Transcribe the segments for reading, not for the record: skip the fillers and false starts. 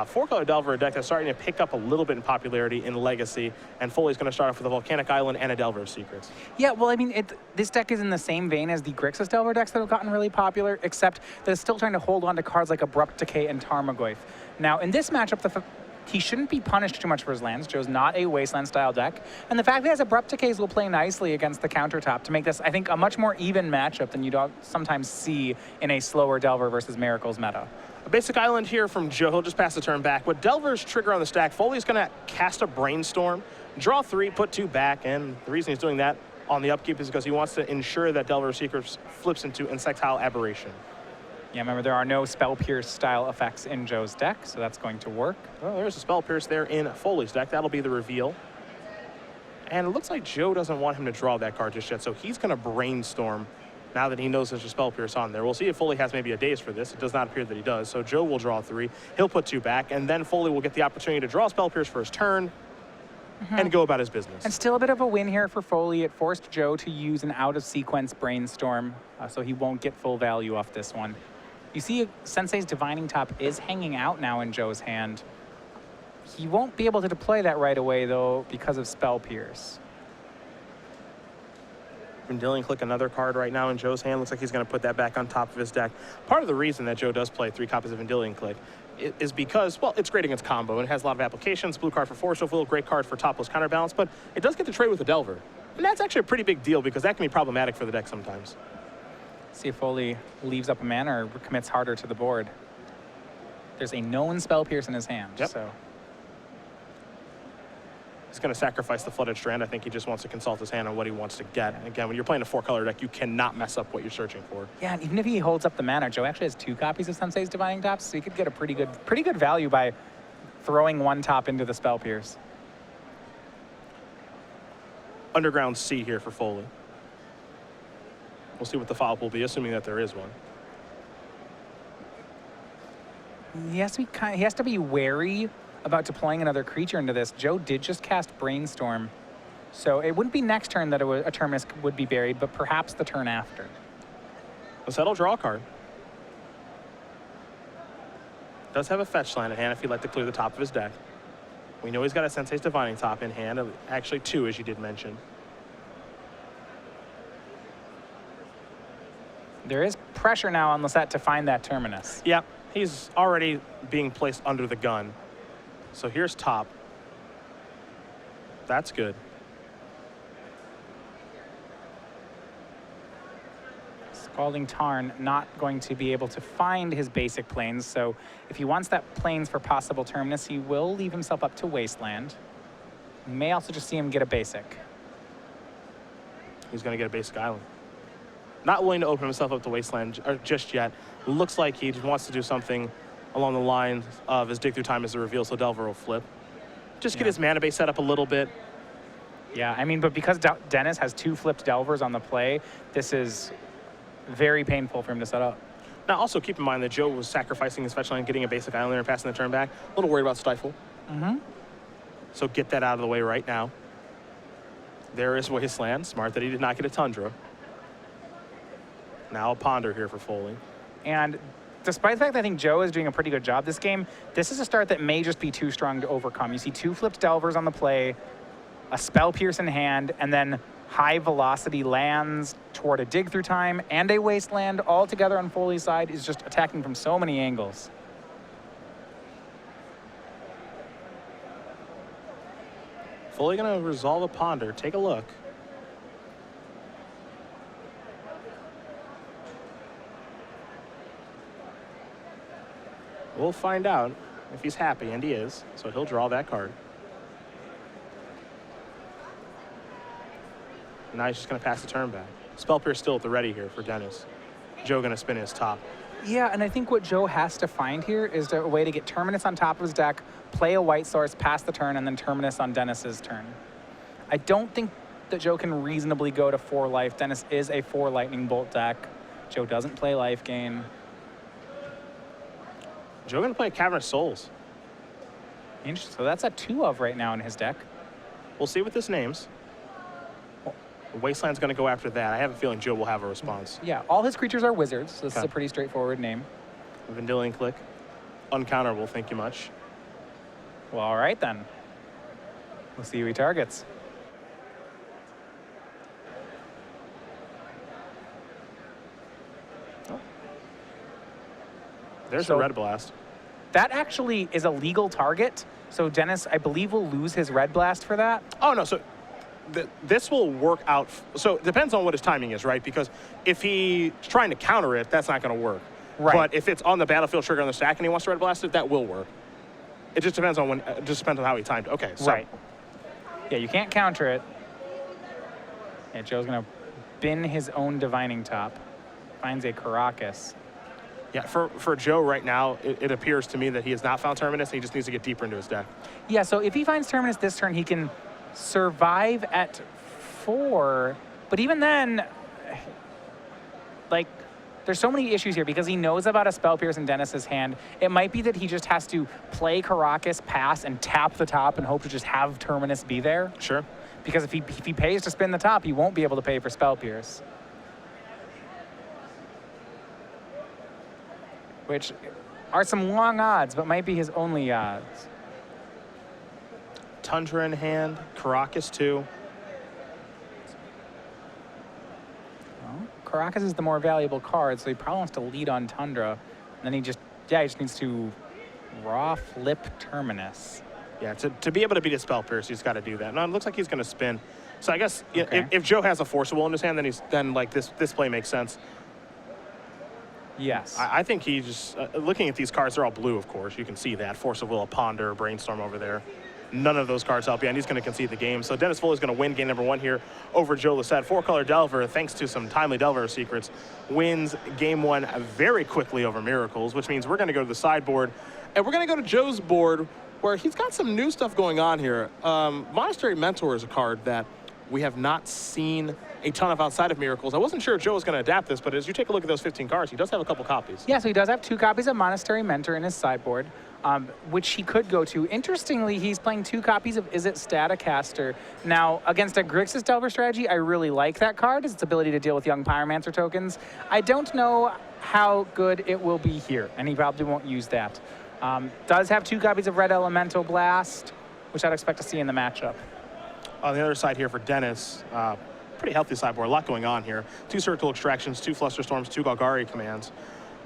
Four-color Delver, a deck that's starting to pick up a little bit in popularity in Legacy, and Foley's going to start off with a Volcanic Island and a Delver of Secrets. Yeah, well, I mean, this deck is in the same vein as the Grixis Delver decks that have gotten really popular, except that it's still trying to hold on to cards like Abrupt Decay and Tarmogoyf. Now, in this matchup, he shouldn't be punished too much for his lands. Joe's not a Wasteland-style deck. And the fact that he has Abrupt Decays will play nicely against the countertop to make this, I think, a much more even matchup than you'd sometimes see in a slower Delver versus Miracles meta. A basic island here from Joe. He'll just pass the turn back. With Delver's trigger on the stack, Foley's going to cast a Brainstorm, draw 3, put 2 back, and the reason he's doing that on the upkeep is because he wants to ensure that Delver of Secrets flips into Insectile Aberration. Yeah, remember, there are no Spell Pierce style effects in Joe's deck, so that's going to work. Well, there's a Spell Pierce there in Foley's deck. That'll be the reveal. And it looks like Joe doesn't want him to draw that card just yet, so he's going to Brainstorm now that he knows there's a Spell Pierce on there. We'll see if Foley has maybe a daze for this. It does not appear that he does, so Joe will draw 3. He'll put 2 back, and then Foley will get the opportunity to draw a Spell Pierce for his turn and go about his business. And still a bit of a win here for Foley. It forced Joe to use an out-of-sequence Brainstorm, so he won't get full value off this one. You see Sensei's Divining Top is hanging out now in Joe's hand. He won't be able to deploy that right away, though, because of Spell Pierce. Vendilion Click, another card right now in Joe's hand. Looks like he's going to put that back on top of his deck. Part of the reason that Joe does play 3 copies of Vendilion Click is because, well, it's great against combo, and it has a lot of applications. Blue card for Force of Will, great card for topless counterbalance, but it does get to trade with a Delver. And that's actually a pretty big deal because that can be problematic for the deck sometimes. See if Foley leaves up a mana or commits harder to the board. There's a known Spell Pierce in his hand, so... He's going to sacrifice the Flooded Strand. I think he just wants to consult his hand on what he wants to get. And again, when you're playing a 4-color deck, you cannot mess up what you're searching for. Yeah, and even if he holds up the mana, Joe actually has 2 copies of Sensei's Divining Tops, so he could get a pretty good value by throwing 1 top into the Spell Pierce. Underground Sea here for Foley. We'll see what the follow-up will be, assuming that there is one. He has to be wary about deploying another creature into this. Joe did just cast Brainstorm, so it wouldn't be next turn that a Terminus would be buried, but perhaps the turn after. Losset will draw a card. Does have a fetch land in hand if he'd like to clear the top of his deck. We know he's got a Sensei's Divining Top in hand, actually 2, as you did mention. There is pressure now on Losset to find that Terminus. Yeah, he's already being placed under the gun. So here's top. That's good. Scalding Tarn not going to be able to find his basic planes, so if he wants that planes for possible Terminus, he will leave himself up to Wasteland. You may also just see him get a basic. He's going to get a basic island. Not willing to open himself up to Wasteland just yet. Looks like he wants to do something along the lines of his Dig Through Time as a reveal, so Delver will flip. Just get his mana base set up a little bit. Yeah, I mean, but because Dennis has 2 flipped Delvers on the play, this is very painful for him to set up. Now, also keep in mind that Joe was sacrificing his fetch line, getting a basic island and passing the turn back. A little worried about Stifle. So get that out of the way right now. There is Wasteland. Smart that he did not get a Tundra. Now a Ponder here for Foley. And despite the fact that I think Joe is doing a pretty good job this game, this is a start that may just be too strong to overcome. You see 2 flipped Delvers on the play, a Spell Pierce in hand, and then high velocity lands toward a Dig Through Time and a Wasteland all together on Foley's side is just attacking from so many angles. Foley going to resolve a Ponder. Take a look. We'll find out if he's happy, and he is, so he'll draw that card. Now he's just going to pass the turn back. Spell Pierce still at the ready here for Dennis. Joe going to spin his top. Yeah, and I think what Joe has to find here is a way to get Terminus on top of his deck, play a White Source, pass the turn, and then Terminus on Dennis's turn. I don't think that Joe can reasonably go to 4 life. Dennis is a 4 Lightning Bolt deck. Joe doesn't play life gain. Joe going to play Cavern of Souls. Interesting. So that's a 2 of right now in his deck. We'll see what this names. Wasteland's going to go after that. I have a feeling Joe will have a response. Yeah, all his creatures are wizards, so this is a pretty straightforward name. Vendilion Click. uncounterable, thank you much. Well, all right then. We'll see who he targets. There's a Red Blast. That actually is a legal target. So Dennis, I believe, will lose his Red Blast for that. Oh, no. So this will work out. So it depends on what his timing is, right? Because if he's trying to counter it, that's not going to work. Right. But if it's on the battlefield trigger on the stack and he wants to Red Blast it, that will work. It just depends on when. It just depends on how he timed it. Okay. So. Right. Yeah, you can't counter it. Yeah, Joe's going to bin his own Divining Top. Finds a Caracas. Yeah, for Joe right now, it appears to me that he has not found Terminus, and he just needs to get deeper into his deck. Yeah, so if he finds Terminus this turn, he can survive at 4. But even then, like, there's so many issues here because he knows about a Spell Pierce in Dennis's hand. It might be that he just has to play Caracas, pass, and tap the top and hope to just have Terminus be there. Sure. Because if he pays to spin the top, he won't be able to pay for Spell Pierce. Which are some long odds, but might be his only odds. Tundra in hand, Caracas too. Well, Caracas is the more valuable card, so he probably wants to lead on Tundra. And then he just needs to raw flip Terminus. Yeah, to be able to beat a Spell Pierce, he's got to do that. No, it looks like he's going to spin. So I guess Okay. if Joe has a Forcible in his hand, then like this play makes sense. Yes. I think he just, looking at these cards, they're all blue, of course. You can see that. Force of Will, Ponder, Brainstorm over there. None of those cards help you, and he's going to concede the game. So Dennis Foley is going to win game number 1 here over Joe Losset. 4-color Delver, thanks to some timely Delver secrets, wins game 1 very quickly over Miracles, which means we're going to go to the sideboard, and we're going to go to Joe's board, where he's got some new stuff going on here. Monastery Mentor is a card that we have not seen a ton of outside of Miracles. I wasn't sure if Joe was going to adapt this, but as you take a look at those 15 cards, he does have a couple copies. Yeah, so he does have 2 copies of Monastery Mentor in his sideboard, which he could go to. Interestingly, he's playing 2 copies of Izzet Staticaster. Now, against a Grixis Delver strategy, I really like that card, its ability to deal with young Pyromancer tokens. I don't know how good it will be here, and he probably won't use that. Does have 2 copies of Red Elemental Blast, which I'd expect to see in the matchup. On the other side here for Dennis, pretty healthy sideboard, a lot going on here. 2 Circle Extractions, 2 Flusterstorms, 2 Golgari commands,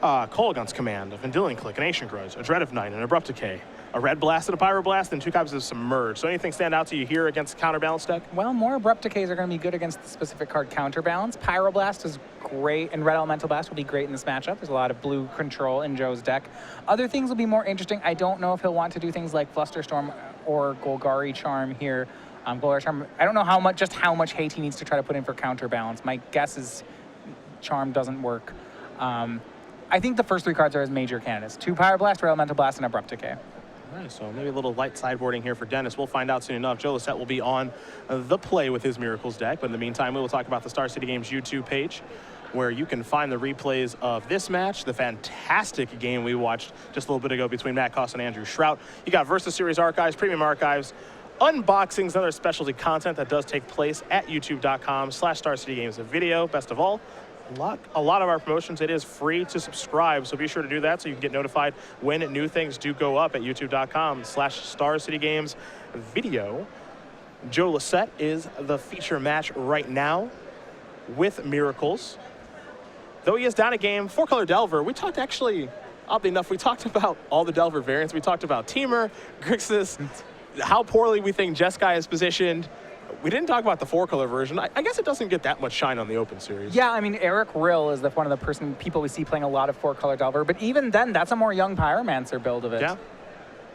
Kolaghan's Command, a Vendilion Click, an Ancient Grudge, a Dread of Night, an Abrupt Decay, a Red Blast and a Pyroblast, and 2 copies of Submerge. So anything stand out to you here against Counterbalance deck? Well, more Abrupt Decays are going to be good against the specific card Counterbalance. Pyroblast is great, and Red Elemental Blast will be great in this matchup. There's a lot of blue control in Joe's deck. Other things will be more interesting. I don't know if he'll want to do things like Flusterstorm or Golgari Charm here. Golgari Charm, I don't know how much hate he needs to try to put in for Counterbalance. My guess is Charm doesn't work. I think the first 3 cards are his major candidates. 2 Pyroblast, Red Elemental Blast, and Abrupt Decay. All right, so maybe a little light sideboarding here for Dennis. We'll find out soon enough. Joe Losset will be on the play with his Miracles deck, but in the meantime, we will talk about the Star City Games YouTube page, where you can find the replays of this match, the fantastic game we watched just a little bit ago between Matt Koss and Andrew Shrout. You got Versus Series archives, premium archives, unboxings, and other specialty content that does take place at youtube.com/StarCityGames video. Best of all, a lot of our promotions, it is free to subscribe, so be sure to do that so you can get notified when new things do go up at youtube.com/StarCityGames video. Joe Losset is the feature match right now with Miracles. Though he is down a game, 4-color Delver, we talked actually, oddly enough, we talked about all the Delver variants. We talked about Teamer, Grixis, how poorly we think Jeskai is positioned. We didn't talk about the 4-color version. I guess it doesn't get that much shine on the Open Series. Yeah, I mean, Eric Rill is one of the people we see playing a lot of 4-color Delver, but even then, that's a more young Pyromancer build of it. Yeah.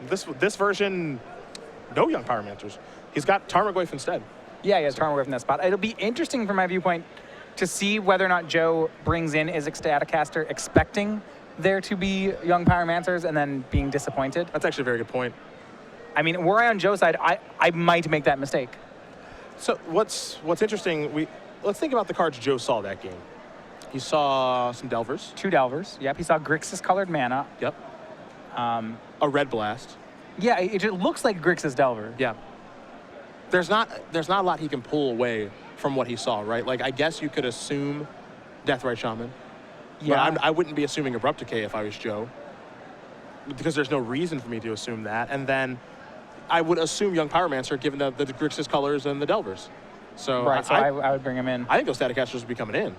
This version, no young Pyromancers. He's got Tarmogoyf instead. Yeah, he has Tarmogoyf in that spot. It'll be interesting from my viewpoint to see whether or not Joe brings in his Staticaster expecting there to be young Pyromancers and then being disappointed. That's actually a very good point. I mean, were I on Joe's side, I might make that mistake. So what's interesting, let's think about the cards Joe saw that game. He saw some Delvers. 2 Delvers. Yep, he saw Grixis colored mana. Yep. A Red Blast. Yeah, it looks like Grixis Delver. Yeah. There's not a lot he can pull away from what he saw, right? Like, I guess you could assume Deathrite Shaman. Yeah. But I wouldn't be assuming Abrupt Decay if I was Joe. because there's no reason for me to assume that. And then I would assume Young Pyromancer given the Grixis colors and the Delvers. So Right, so I would bring him in. I think those Statecasters would be coming in.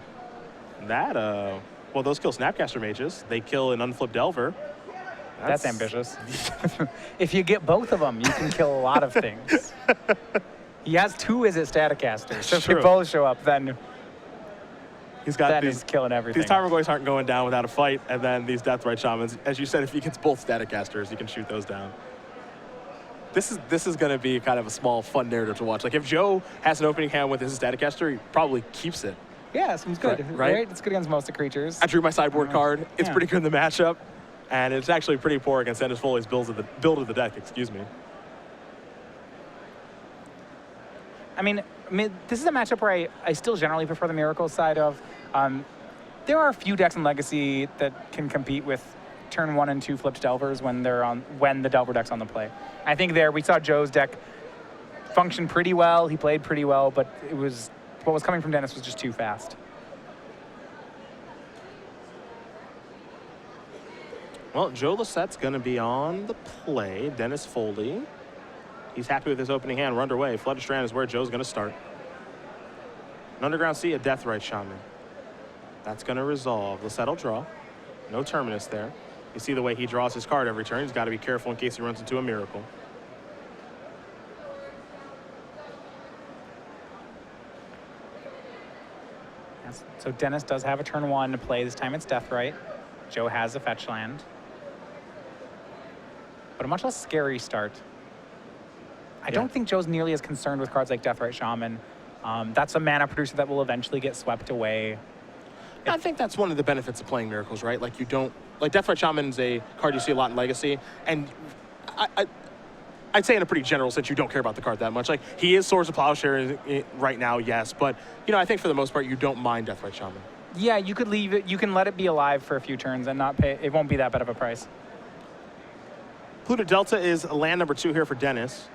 That, well, those kill Snapcaster Mages. They kill an unflipped Delver. That's ambitious. If you get both of them, you can kill a lot of things. He has 2 Izzet Statecasters, so if they both show up, then he's killing everything. These Tarmogoyfs aren't going down without a fight, and then these Deathrite Shamans, as you said, if he gets both Statecasters, you can shoot those down. This is going to be kind of a small, fun narrative to watch. Like, if Joe has an opening hand with his Staticaster, he probably keeps it. Yeah, seems good, right? It's good against most of the creatures. I drew my sideboard card. It's pretty good in the matchup, and it's actually pretty poor against Dennis Foley's build of the deck, excuse me. I mean, this is a matchup where I still generally prefer the Miracles side of. There are a few decks in Legacy that can compete with turn 1 and 2 flipped Delvers when the Delver deck's on the play. I think we saw Joe's deck function pretty well. He played pretty well, but what was coming from Dennis was just too fast. Well, Joe Lossette's going to be on the play. Dennis Foley. He's happy with his opening hand. We're underway. Flooded Strand is where Joe's going to start. An Underground Sea, a Deathrite Shaman. That's going to resolve. Lossette will draw. No Terminus there. You see the way he draws his card every turn. He's got to be careful in case he runs into a Miracle. Yes. So Dennis does have a turn 1 to play. This time it's Deathrite. Joe has a fetch land. But a much less scary start. I don't think Joe's nearly as concerned with cards like Deathrite Shaman. That's a mana producer that will eventually get swept away. I think that's one of the benefits of playing Miracles, right? Like, you don't... Like, Deathrite Shaman's a card you see a lot in Legacy, and I'd say in a pretty general sense you don't care about the card that much. Like, he is Swords of Plowshare right now, yes, but, you know, I think for the most part you don't mind Deathrite Shaman. Yeah, you could leave it. You can let it be alive for a few turns and not pay. It won't be that bad of a price. Pluto Delta is land number 2 here for Dennis.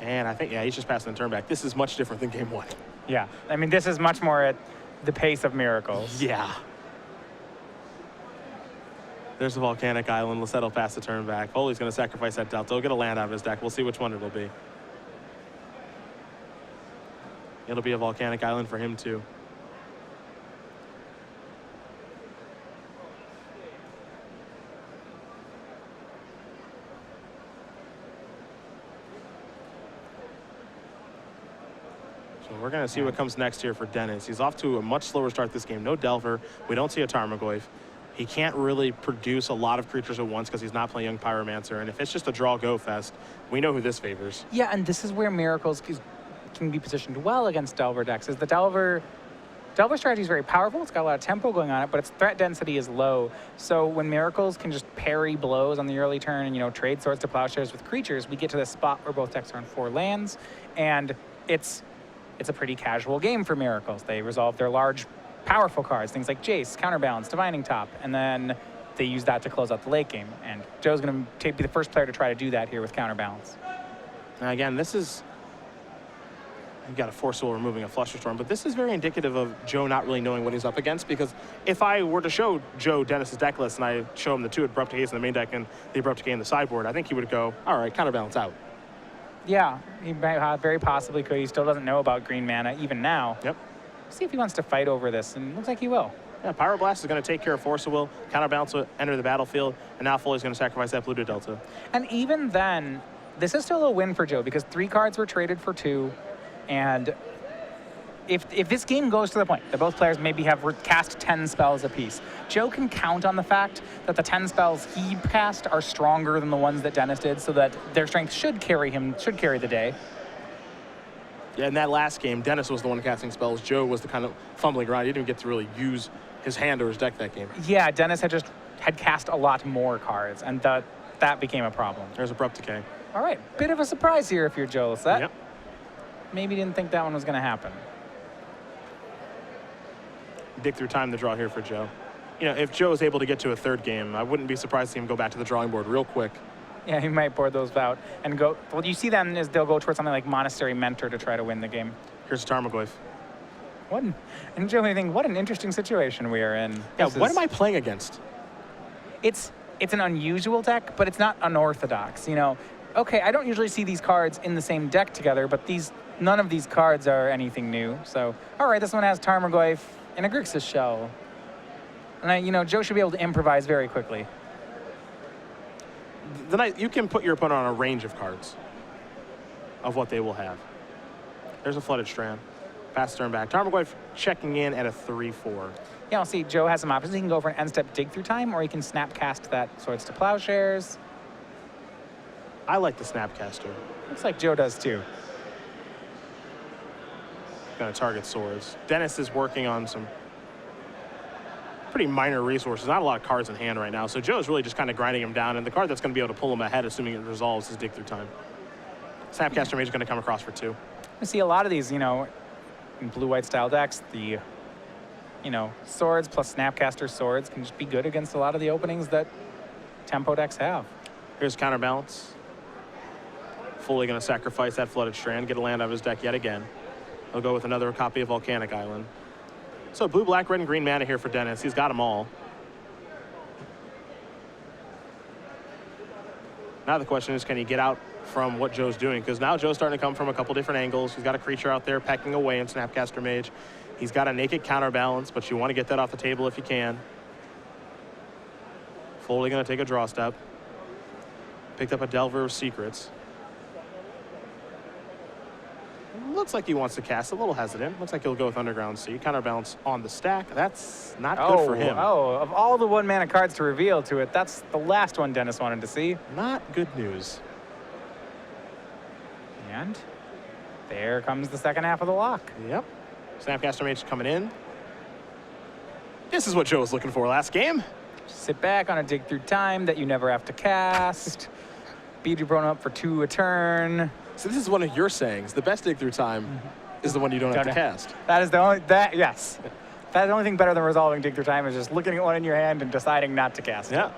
And I think, yeah, he's just passing the turn back. This is much different than game 1. Yeah, I mean, this is much more at the pace of Miracles. Yeah. There's the Volcanic Island. Lossette will pass the turn back. Foley's going to sacrifice that Delta. He'll get a land out of his deck. We'll see which one it'll be. It'll be a Volcanic Island for him, too. So we're going to see what comes next here for Dennis. He's off to a much slower start this game. No Delver. We don't see a Tarmogoyf. He can't really produce a lot of creatures at once because he's not playing Young Pyromancer. And if it's just a draw-go fest, we know who this favors. Yeah, and this is where Miracles can be positioned well against Delver decks. Is the Delver strategy is very powerful. It's got a lot of tempo going on it, but its threat density is low. So when Miracles can just parry blows on the early turn and, you know, trade Swords to Plowshares with creatures, we get to this spot where both decks are on 4 lands, and it's a pretty casual game for Miracles. They resolve their large, powerful cards, things like Jace, Counterbalance, Divining Top, and then they use that to close out the late game. And Joe's going to be the first player to try to do that here with Counterbalance. Now again, this is... You've got a Forcible removing a Flusterstorm, but this is very indicative of Joe not really knowing what he's up against, because if I were to show Joe Dennis's deck list and I show him the 2 Abrupt Decays in the main deck and the Abrupt Decay in the sideboard, I think he would go, all right, Counterbalance out. Yeah, he very possibly could. He still doesn't know about green mana, even now. Yep. See if he wants to fight over this, and it looks like he will. Yeah, Pyroblast is going to take care of Forcible. Counterbalance will enter the battlefield, and now Foley's going to sacrifice that Pluto Delta. And even then, this is still a win for Joe, because 3 cards were traded for 2, and if this game goes to the point that both players maybe have cast 10 spells apiece, Joe can count on the fact that the 10 spells he cast are stronger than the ones that Dennis did, so that their strength should carry the day. Yeah, in that last game, Dennis was the one casting spells. Joe was the kind of fumbling around. He didn't get to really use his hand or his deck that game. Yeah, Dennis had cast a lot more cards, and that became a problem. There's Abrupt Decay. All right, bit of a surprise here if you're Joe Losset. Yep. Maybe didn't think that one was going to happen. Dig through time to draw here for Joe. You know, if Joe is able to get to a 3rd game, I wouldn't be surprised to see him go back to the drawing board real quick. Yeah, he might board those out and go. What you see then is they'll go towards something like Monastery Mentor to try to win the game. Here's a Tarmogoyf. And Joe, I think, what an interesting situation we are in. Yeah, what am I playing against? it's an unusual deck, but it's not unorthodox. You know, okay, I don't usually see these cards in the same deck together, but none of these cards are anything new. So, all right, this one has Tarmogoyf and a Grixis Shell. And Joe should be able to improvise very quickly. You can put your opponent on a range of cards of what they will have. There's a Flooded Strand. Pass turn back. Tarmogoyf checking in at a 3/4. Yeah, I'll see. Joe has some options. He can go for an end-step Dig Through Time, or he can Snapcast that Swords to Plowshares. I like the Snapcaster. Looks like Joe does too. Going to target Swords. Dennis is working on some pretty minor resources. Not a lot of cards in hand right now. So Joe's really just kind of grinding him down. And the card that's going to be able to pull him ahead, assuming it resolves, is Dig Through Time. Snapcaster Mage is going to come across for 2. We see a lot of these, in blue-white style decks. The, Swords plus Snapcaster Swords can just be good against a lot of the openings that tempo decks have. Here's Counterbalance. Fully going to sacrifice that Flooded Strand, get a land out of his deck yet again. He'll go with another copy of Volcanic Island. So blue, black, red, and green mana here for Dennis. He's got them all. Now the question is, can he get out from what Joe's doing? Because now Joe's starting to come from a couple different angles. He's got a creature out there pecking away in Snapcaster Mage. He's got a naked Counterbalance, but you want to get that off the table if you can. Foley going to take a draw step. Picked up a Delver of Secrets. Looks like he wants to cast, a little hesitant. Looks like he'll go with Underground Sea. Counterbalance on the stack. That's not good for him. Oh, of all the 1-mana cards to reveal to it, that's the last one Dennis wanted to see. Not good news. And there comes the second half of the lock. Yep. Snapcaster Mage coming in. This is what Joe was looking for last game. Sit back on a Dig Through Time that you never have to cast. Beat your opponent up for 2 a turn. So this is one of your sayings. The best Dig Through Time is the one you don't have to cast. That is the only, yes. That's the only thing better than resolving Dig Through Time is just looking at one in your hand and deciding not to cast it. Yeah.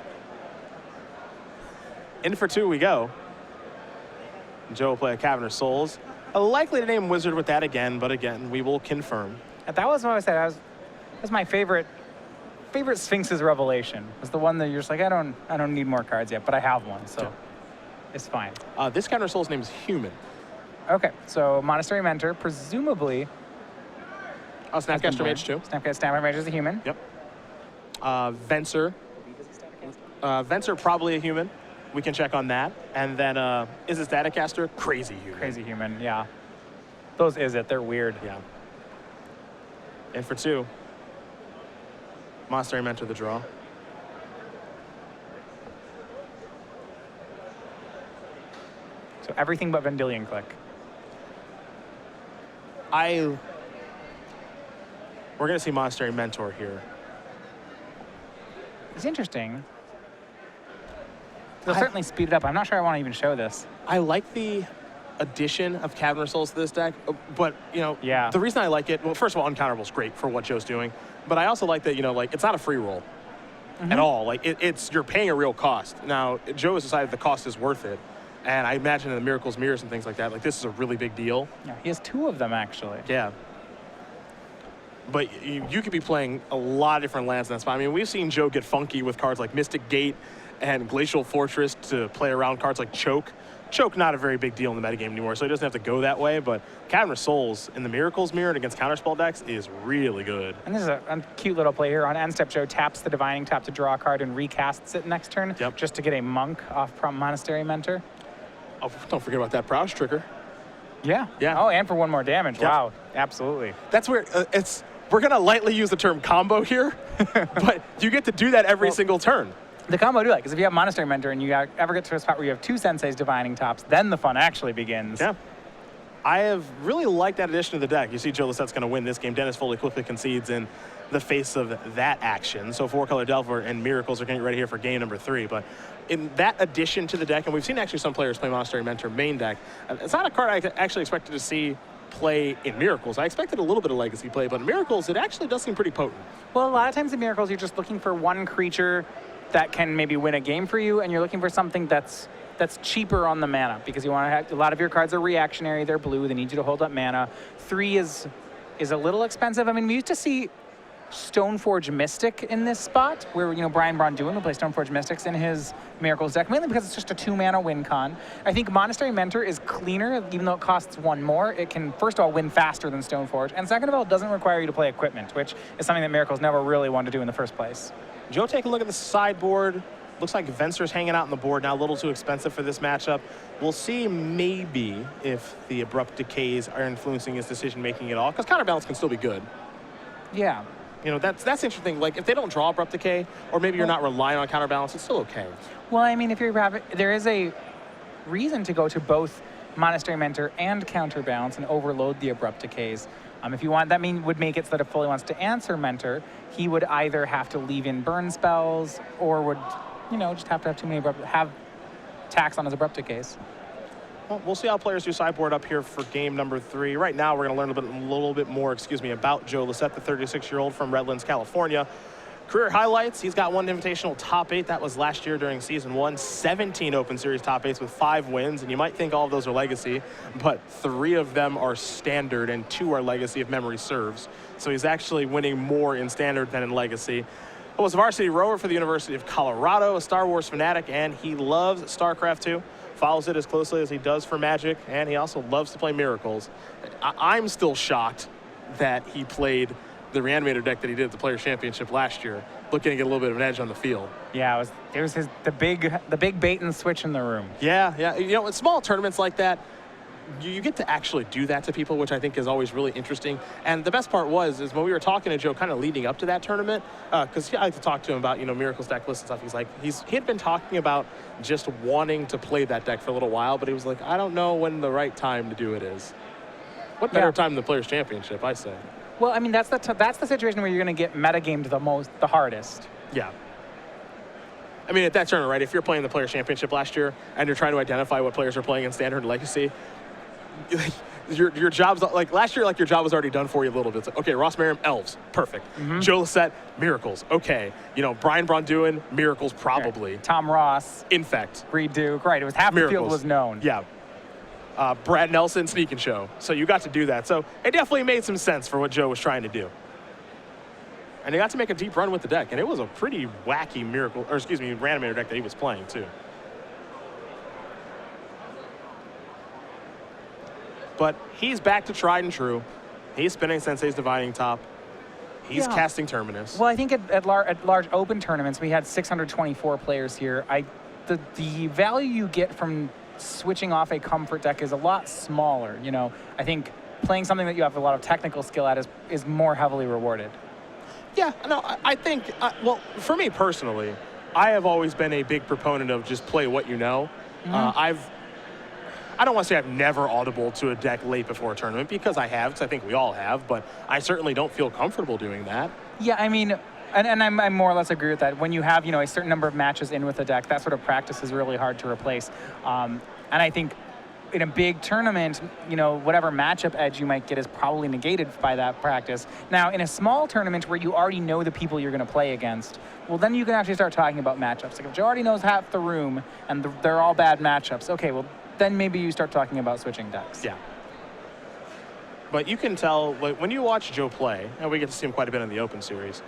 In for 2 we go. Joe will play a Cavern of Souls. Likely to name Wizard with that again, but again, we will confirm. And that was what I said. That was my favorite Sphinx's Revelation. Was the one that you're just like, I don't need more cards yet, but I have one, so it's fine. This Cavern of Souls name is Human. Okay, so Monastery Mentor, presumably. Oh, Snapcaster Mage too. Snapcaster Mage is a human. Yep. Venser. Venser probably a human. We can check on that. And then, is it Staticaster? Crazy human. Crazy human, yeah. Those they're weird. Yeah. And for 2, Monastery Mentor the draw. So everything but Vendilion Click. We're going to see Monastery Mentor here. It's interesting. They'll certainly speed it up. I'm not sure I want to even show this. I like the addition of Cavern of Souls to this deck, but, yeah. The reason I like it, well, first of all, Uncounterable is great for what Joe's doing, but I also like that, it's not a free roll at all. Like, you're paying a real cost. Now, Joe has decided the cost is worth it, and I imagine in the Miracles, Mirrors, and things like that, like, this is a really big deal. Yeah, he has 2 of them, actually. Yeah. But you could be playing a lot of different lands in that spot. I mean, we've seen Joe get funky with cards like Mystic Gate and Glacial Fortress to play around cards like Choke. Choke, not a very big deal in the metagame anymore, so he doesn't have to go that way, but Cavern of Souls in the Miracles Mirror and against Counterspell decks is really good. And this is a cute little play here. On end step, Joe taps the Divining Top to draw a card and recasts it next turn, just to get a Monk off Monastery Mentor. Oh, don't forget about that Prowess trigger. Yeah. Yeah. Oh, and for 1 more damage. Yep. Wow, absolutely. That's where we're going to lightly use the term combo here, but you get to do that every single turn. The combo I do like is if you have Monastery Mentor and you ever get to a spot where you have 2 Sensei's Divining Tops, then the fun actually begins. Yeah. I have really liked that addition to the deck. You see Joe Lossette's going to win this game. Dennis Foley quickly concedes in the face of that action. So 4-color Delver and Miracles are getting ready here for game number 3. But in that addition to the deck, and we've seen actually some players play Monastery Mentor main deck, it's not a card I actually expected to see play in Miracles. I expected a little bit of Legacy play, but in Miracles, it actually does seem pretty potent. Well, a lot of times in Miracles, you're just looking for one creature that can maybe win a game for you, and you're looking for something that's cheaper on the mana, because you want to have, a lot of your cards are reactionary, they're blue, they need you to hold up mana. 3 is a little expensive. I mean, we used to see Stoneforge Mystic in this spot, where Brian Braun-Duin will play Stoneforge Mystics in his Miracles deck, mainly because it's just a 2-mana win con. I think Monastery Mentor is cleaner, even though it costs 1 more. It can, first of all, win faster than Stoneforge, and second of all, it doesn't require you to play equipment, which is something that Miracles never really wanted to do in the first place. Joe, take a look at the sideboard. Looks like Venser's hanging out on the board now, a little too expensive for this matchup. We'll see maybe if the Abrupt Decays are influencing his decision-making at all, because Counterbalance can still be good. Yeah. That's interesting. Like, if they don't draw Abrupt Decay, or maybe you're not relying on Counterbalance, it's still okay. Well, I mean, if you're there is a reason to go to both Monastery Mentor and Counterbalance and overload the Abrupt Decays. If you want, that would make it so that if Foley wants to answer Mentor, he would either have to leave in burn spells or would, just have to have too many have tax on his Abrupt Decays. Well, we'll see how players do sideboard up here for game number 3. Right now, we're going to learn a little bit more, about Joe Losset, the 36-year-old from Redlands, California. Career highlights, he's got 1 invitational top 8. That was last year during season 1. 17 Open Series top 8s with 5 wins. And you might think all of those are legacy, but 3 of them are standard and 2 are legacy if memory serves. So he's actually winning more in standard than in legacy. He was a varsity rower for the University of Colorado, a Star Wars fanatic, and he loves StarCraft 2. Follows it as closely as he does for Magic, and he also loves to play Miracles. I'm still shocked that he played the Reanimator deck that he did at the Players' Championship last year, looking to get a little bit of an edge on the field. Yeah, it was the big bait and switch in the room. Yeah. In small tournaments like that, you get to actually do that to people, which I think is always really interesting. And the best part is when we were talking to Joe kind of leading up to that tournament, because I like to talk to him about, Miracles deck lists and stuff. He had been talking about just wanting to play that deck for a little while, but he was like, I don't know when the right time to do it is. What better time than the Players' Championship, I say. Well, I mean, that's the situation where you're going to get metagamed the hardest. Yeah. I mean, at that tournament, right, if you're playing the Players' Championship last year and you're trying to identify what players are playing in Standard and Legacy, your job's like last year, like your job was already done for you a little bit. It's like, okay, Ross Merriam, Elves, perfect. Joe Losset, Miracles, okay. Brian Braun-Duin, Miracles, probably. Okay. Tom Ross, Infect, Reed Duke, right? It was half Miracles. The field was known. Yeah. Brad Nelson, Sneak and Show. So you got to do that. So it definitely made some sense for what Joe was trying to do. And he got to make a deep run with the deck, and it was a pretty wacky Reanimator deck that he was playing too. But he's back to tried and true. He's spinning Sensei's Dividing Top. He's casting Terminus. Well, I think at large open tournaments, we had 624 players here. The value you get from switching off a comfort deck is a lot smaller. I think playing something that you have a lot of technical skill at is more heavily rewarded. Yeah, no, I think, well, for me personally, I have always been a big proponent of just play what you know. I don't want to say I've never audible to a deck late before a tournament, because I have, because I think we all have, but I certainly don't feel comfortable doing that. Yeah, I mean, and I more or less agree with that. When you have, a certain number of matches in with a deck, that sort of practice is really hard to replace. And I think in a big tournament, whatever matchup edge you might get is probably negated by that practice. Now, in a small tournament where you already know the people you're going to play against, well, then you can actually start talking about matchups. Like if Joe already knows half the room and they're all bad matchups, okay, well, then maybe you start talking about switching decks. Yeah. But you can tell, like, when you watch Joe play, and we get to see him quite a bit in the Open Series,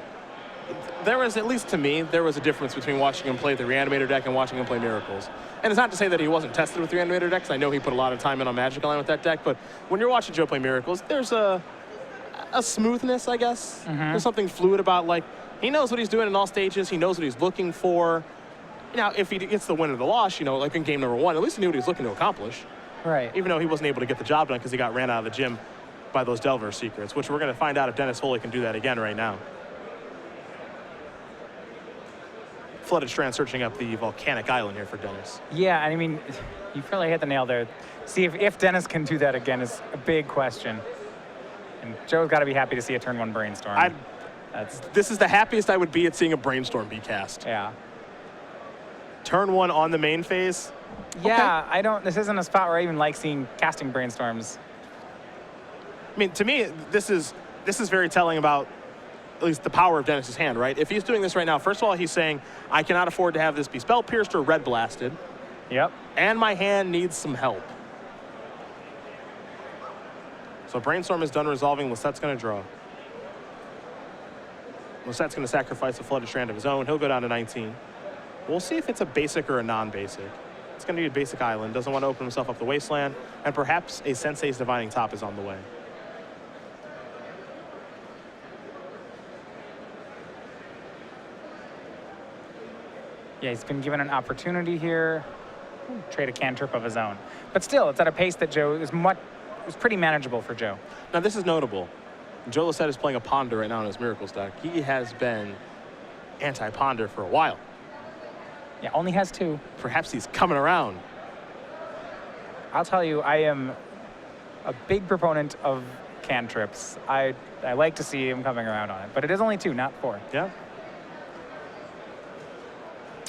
there was, at least to me, there was a difference between watching him play the Reanimator deck and watching him play Miracles. And it's not to say that he wasn't tested with the Reanimator deck, because I know he put a lot of time in on Magic Online with that deck, but when you're watching Joe play Miracles, there's a smoothness, I guess. There's something fluid about, like, he knows what he's doing in all stages, he knows what he's looking for. Now, if he gets the win or the loss, like in game number 1, at least he knew what he was looking to accomplish. Right. Even though he wasn't able to get the job done because he got ran out of the gym by those Delver secrets, which we're going to find out if Dennis Foley can do that again right now. Flooded Strand searching up the volcanic island here for Dennis. Yeah, I mean, you really hit the nail there. See, if Dennis can do that again is a big question. And Joe's got to be happy to see a turn 1 Brainstorm. This is the happiest I would be at seeing a Brainstorm be cast. Yeah. Turn 1 on the main phase. Yeah, okay. This isn't a spot where I even like seeing casting Brainstorms. I mean, to me, this is very telling about at least the power of Dennis's hand, right? If he's doing this right now, first of all, he's saying, I cannot afford to have this be Spell Pierced or Red Blasted. Yep. And my hand needs some help. So Brainstorm is done resolving. Losset's going to draw. Losset's going to sacrifice a Flooded Strand of his own. He'll go down to 19. We'll see if it's a basic or a non-basic. It's going to be a basic island. Doesn't want to open himself up the wasteland. And perhaps a Sensei's Divining Top is on the way. Yeah, he's been given an opportunity here. Trade a cantrip of his own. But still, it's at a pace that Joe is pretty manageable for Joe. Now, this is notable. Joe Losset is playing a Ponder right now in his Miracles deck. He has been anti-Ponder for a while. Yeah, only has 2. Perhaps he's coming around. I'll tell you, I am a big proponent of cantrips. I like to see him coming around on it. But it is only 2, not 4. Yeah.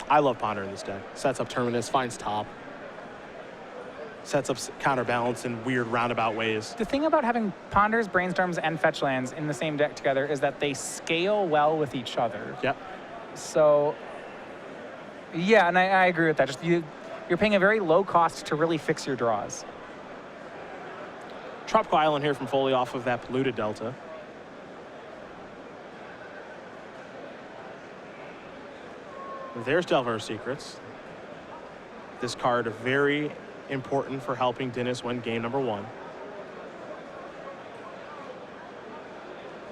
I love Ponder in this deck. Sets up Terminus, finds top. Sets up Counterbalance in weird roundabout ways. The thing about having Ponders, Brainstorms, and Fetch Lands in the same deck together is that they scale well with each other. Yep. So, yeah, and I agree with that. Just you're paying a very low cost to really fix your draws. Tropical Island here from Foley off of that Polluted Delta. There's Delver's Secrets. This card very important for helping Dennis win game number 1.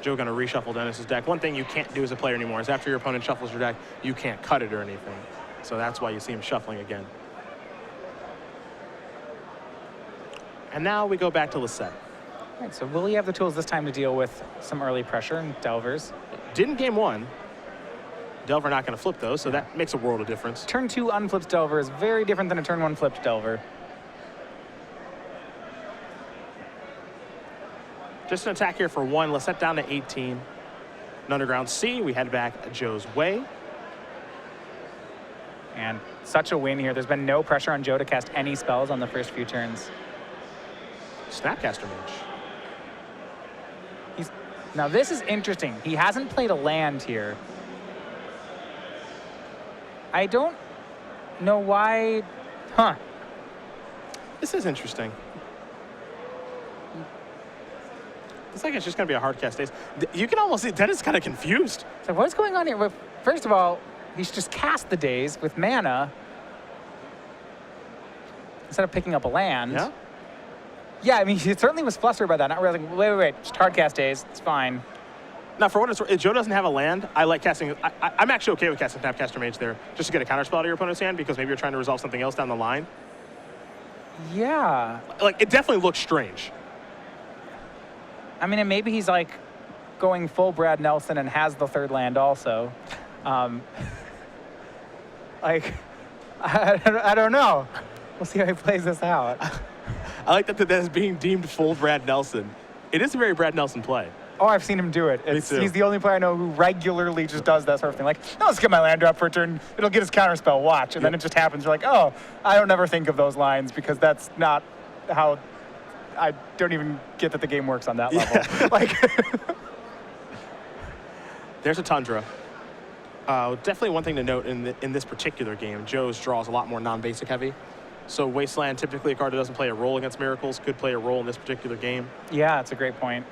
Joe going to reshuffle Dennis's deck. One thing you can't do as a player anymore is after your opponent shuffles your deck, you can't cut it or anything. So that's why you see him shuffling again. And now we go back to Losset. All right, so will he have the tools this time to deal with some early pressure and Delvers? Didn't game 1. Delver not going to flip those, so that makes a world of difference. Turn 2 unflipped Delver is very different than a turn 1 flipped Delver. Just an attack here for 1. Losset down to 18. An Underground C. We head back Joe's way. And such a win here. There's been no pressure on Joe to cast any spells on the first few turns. Snapcaster Mage. Now this is interesting. He hasn't played a land here. I don't know why. Huh. This is interesting. Looks like it's just going to be a hard cast days. You can almost see Dennis kind of confused. So what's going on here? Well, first of all, he should just cast the days with mana instead of picking up a land. Yeah? Yeah, I mean, he certainly was flustered by that, not realizing, wait, just hard cast days, it's fine. Now, for what it's worth, if Joe doesn't have a land, I like casting. I'm actually okay with casting Snapcaster Mage there, just to get a counterspell out of your opponent's hand, because maybe you're trying to resolve something else down the line. Yeah. Like, it definitely looks strange. I mean, and maybe he's like going full Brad Nelson and has the third land also. Like, I don't know. We'll see how he plays this out. I like that that is being deemed full Brad Nelson. It is a very Brad Nelson play. Oh, I've seen him do it. Me too. He's the only player I know who regularly just does that sort of thing. Like, no, let's get my land drop for a turn. It'll get his counterspell, watch. And then it just happens. You're like, oh, I don't ever think of those lines because that's not how... I don't even get that the game works on that level. Like, There's a Tundra. Definitely one thing to note in this particular game, Joe's draws a lot more non-basic heavy. So Wasteland, typically a card that doesn't play a role against Miracles, could play a role in this particular game. yeah, that's a great point.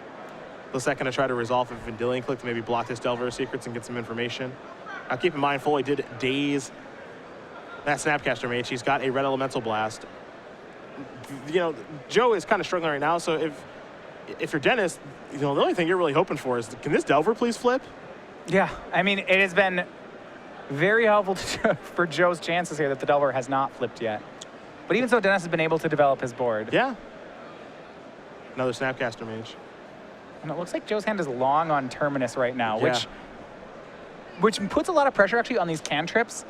Losset going to try to resolve a Vendilion Click to maybe block this Delver Secrets and get some information. Keep in mind, Foley did daze that Snapcaster Mage. He's got a Red Elemental Blast. You know, Joe is kind of struggling right now, so if you're Dennis, you know, the only thing you're really hoping for is, can this Delver please flip? Yeah, I mean, it has been very helpful for Joe's chances here that the Delver has not flipped yet. But even so, Dennis has been able to develop his board. Yeah. Another Snapcaster Mage. And it looks like Joe's hand is long on Terminus right now, Yeah. which puts a lot of pressure actually on these cantrips,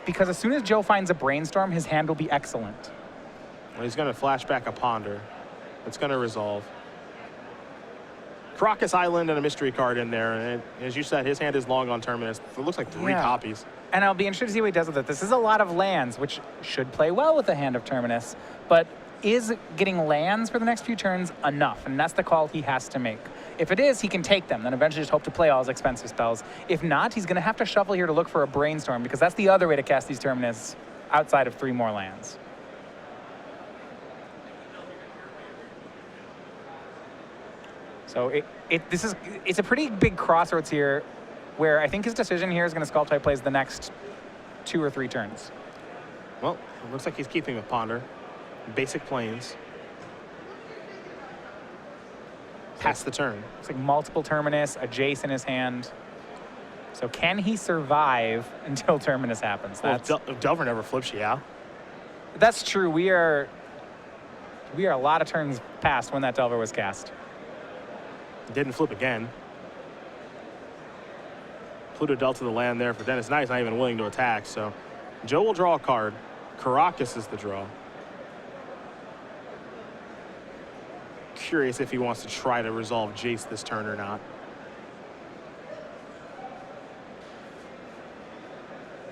because as soon as Joe finds a Brainstorm, his hand will be excellent. Well, he's going to flash back a Ponder. It's going to resolve. Crocus Island and a mystery card in there. And as you said, his hand is long on Terminus. It looks like 3 copies. And I'll be interested to see what he does with it. This is a lot of lands, which should play well with the hand of Terminus, but is getting lands for the next few turns enough? And that's the call he has to make. If it is, he can take them, then eventually just hope to play all his expensive spells. If not, he's going to have to shuffle here to look for a Brainstorm, because that's the other way to cast these Terminus outside of 3 more lands. So it's a pretty big crossroads here where I think his decision here is going to sculpt how he plays the next 2 or 3 turns. Well, it looks like he's keeping with Ponder. Basic planes. Past the turn. It's like multiple Terminus, a Jace in his hand. So can he survive until Terminus happens? Well, if Delver never flips, yeah. That's true. We are a lot of turns past when that Delver was cast. Didn't flip again. Pluto dealt to the land there for Dennis. Now he's not even willing to attack, so Joe will draw a card. Caracas is the draw. Curious if he wants to try to resolve Jace this turn or not.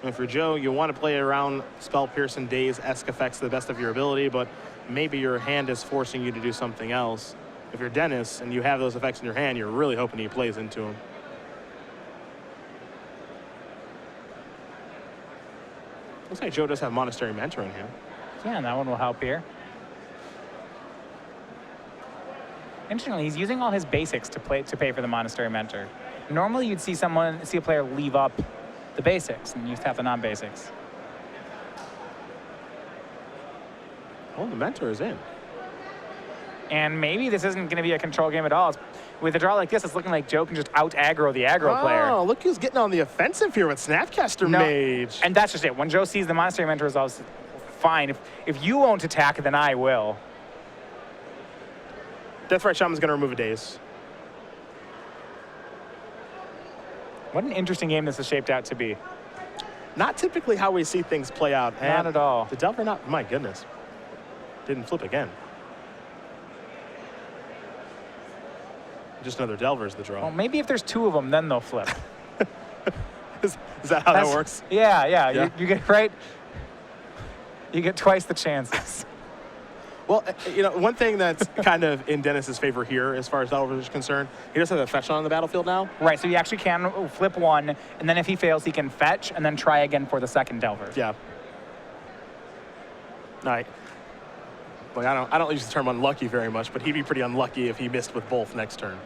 And for Joe, you want to play around Spell Piercing Daze-esque effects to the best of your ability, but maybe your hand is forcing you to do something else. If you're Dennis and you have those effects in your hand, you're really hoping he plays into them. Looks like Joe does have Monastery Mentor in hand. Yeah, and that one will help here. Interestingly, he's using all his basics to pay for the Monastery Mentor. Normally, you'd see a player leave up the basics and use half the non-basics. Oh, the Mentor is in. And maybe this isn't going to be a control game at all. With a draw like this, it's looking like Joe can just out-aggro the aggro player. Oh, look who's getting on the offensive here with Snapcaster Mage. And that's just it. When Joe sees the Monastery Mentor resolves, fine. If you won't attack, then I will. Deathrite Shaman's going to remove a Daze. What an interesting game this has shaped out to be. Not typically how we see things play out. Not at all. The Delver not, my goodness. Didn't flip again. Just another Delver is the draw. Well, maybe if there's 2 of them, then they'll flip. Is that how that works? Yeah. You get right. You get twice the chances. Well, you know, one thing that's kind of in Dennis's favor here, as far as Delver is concerned, he does have a fetch on the battlefield now. Right, so he actually can flip 1, and then if he fails, he can fetch and then try again for the second Delver. Yeah. Like I don't use the term unlucky very much, but he'd be pretty unlucky if he missed with both next turn.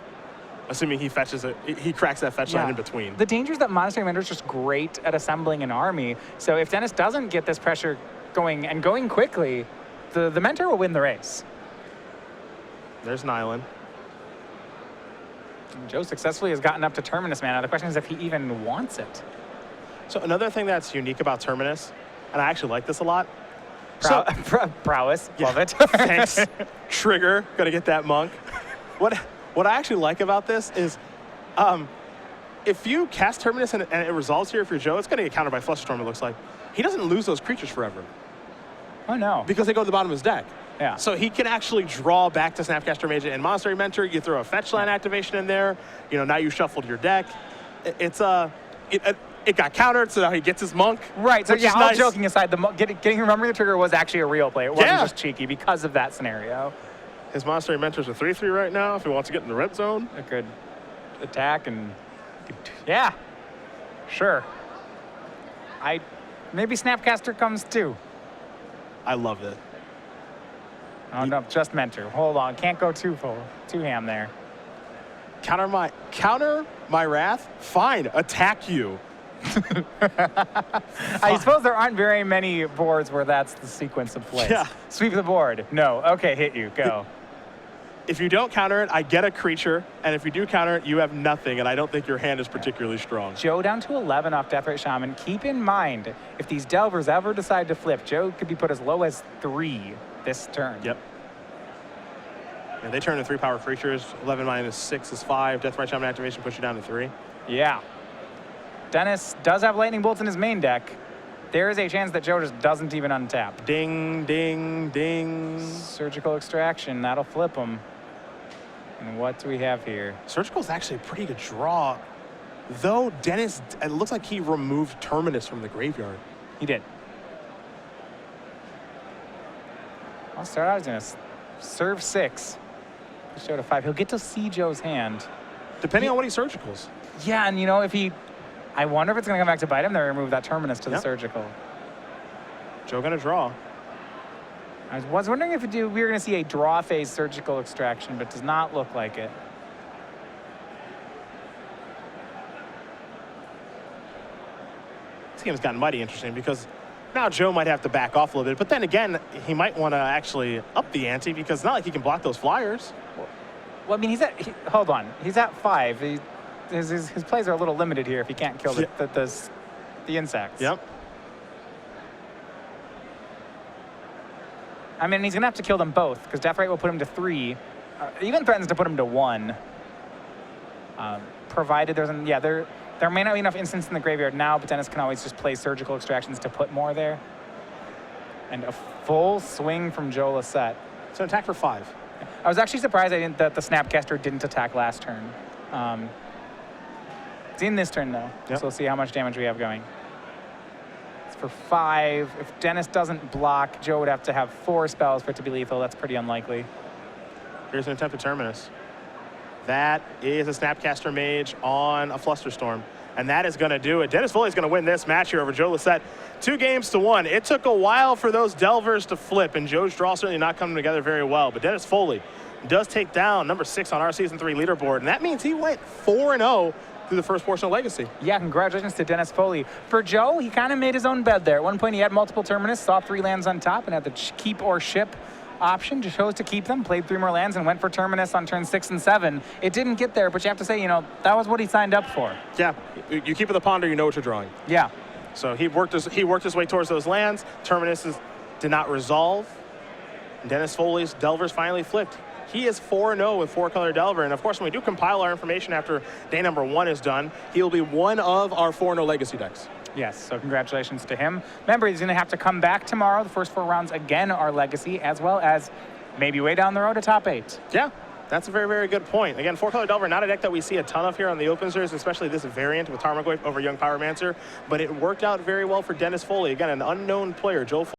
Assuming he fetches it, he cracks that fetch line in between. The danger is that Monastery Mentor is just great at assembling an army. So if Dennis doesn't get this pressure going and going quickly, the Mentor will win the race. There's Nylon. Joe successfully has gotten up to Terminus mana. The question is if he even wants it. So another thing that's unique about Terminus, and I actually like this a lot. Prowess, love it. Thanks. Trigger, gonna get that monk. What I actually like about this is, if you cast Terminus and it resolves here for Joe, it's gonna get countered by Flusterstorm, it looks like. He doesn't lose those creatures forever. Oh no. Because they go to the bottom of his deck. Yeah. So he can actually draw back to Snapcaster Mage and Monastery Mentor. You throw a fetch line activation in there. You know, now you shuffled your deck. It got countered, so now he gets his monk. Right, so yeah, all nice. joking aside, remembering the trigger was actually a real play. It wasn't just cheeky because of that scenario. His Monastery Mentor's a 3/3 right now if he wants to get in the red zone. A good attack and yeah, sure. Maybe Snapcaster comes too. I love it. Oh no, just Mentor. Hold on, can't go too ham there. Counter my wrath? Fine, attack you. I suppose there aren't very many boards where that's the sequence of plays. Yeah. Sweep the board. No. Okay, hit you. Go. If you don't counter it, I get a creature, and if you do counter it, you have nothing, and I don't think your hand is particularly strong. Joe down to 11 off Deathrite Shaman. Keep in mind, if these Delvers ever decide to flip, Joe could be put as low as 3 this turn. Yep. Yeah, they turn to 3-power creatures. 11 minus 6 is 5. Deathrite Shaman activation puts you down to 3. Yeah. Dennis does have Lightning Bolts in his main deck. There is a chance that Joe just doesn't even untap. Ding, ding, ding. Surgical Extraction, that'll flip him. And what do we have here? Surgical is actually a pretty good draw. Though Dennis, it looks like he removed Terminus from the graveyard. He did. I'll start out, he's going to serve 6. Push Joe to 5. He'll get to see Joe's hand. Depending on what he surgicals. Yeah, and you know, I wonder if it's going to come back to bite him. They remove that Terminus to the surgical. Joe going to draw. I was wondering if we were going to see a draw phase Surgical Extraction, but does not look like it. game's gotten mighty interesting because now Joe might have to back off a little bit. But then again, he might want to actually up the ante because it's not like he can block those flyers. Well, I mean, hold on. He's at 5. His plays are a little limited here if he can't kill the insects. Yep. I mean, he's going to have to kill them both because Death Rate will put him to 3. Even threatens to put him to 1. Provided there may not be enough instants in the graveyard now, but Dennis can always just play surgical extractions to put more there. And a full swing from Joe Losset. It's an attack for 5. I was actually surprised that the Snapcaster didn't attack last turn. It's in this turn, though, yep. So we'll see how much damage we have going. It's for 5. If Dennis doesn't block, Joe would have to have 4 spells for it to be lethal. That's pretty unlikely. Here's an attempt at Terminus. That is a Snapcaster Mage on a Flusterstorm. And that is going to do it. Dennis Foley is going to win this match here over Joe Losset. 2-1. It took a while for those Delvers to flip, and Joe's draw certainly not coming together very well. But Dennis Foley does take down number 6 on our Season 3 leaderboard, and that means he went 4-0 through the first portion of Legacy. Yeah, congratulations to Dennis Foley. For Joe, he kind of made his own bed there. At one point, he had multiple Terminus, saw 3 lands on top, and had the keep or ship option. Just chose to keep them, played 3 more lands, and went for Terminus on turn 6 and 7. It didn't get there, but you have to say, that was what he signed up for. Yeah, you keep it the ponder, you know what you're drawing. Yeah. So he worked his way towards those lands. Terminus did not resolve. Dennis Foley's Delvers finally flipped. He is 4-0 with 4-color Delver. And of course, when we do compile our information after day number 1 is done, he will be one of our 4-0 Legacy decks. Yes, so congratulations to him. Remember, he's going to have to come back tomorrow. The first 4 rounds, again, are Legacy, as well as maybe way down the road a top 8. Yeah, that's a very, very good point. Again, 4-color Delver, not a deck that we see a ton of here on the Open Series, especially this variant with Tarmogoyf over Young Pyromancer, but it worked out very well for Dennis Foley. Again, an unknown player, Joe Foley.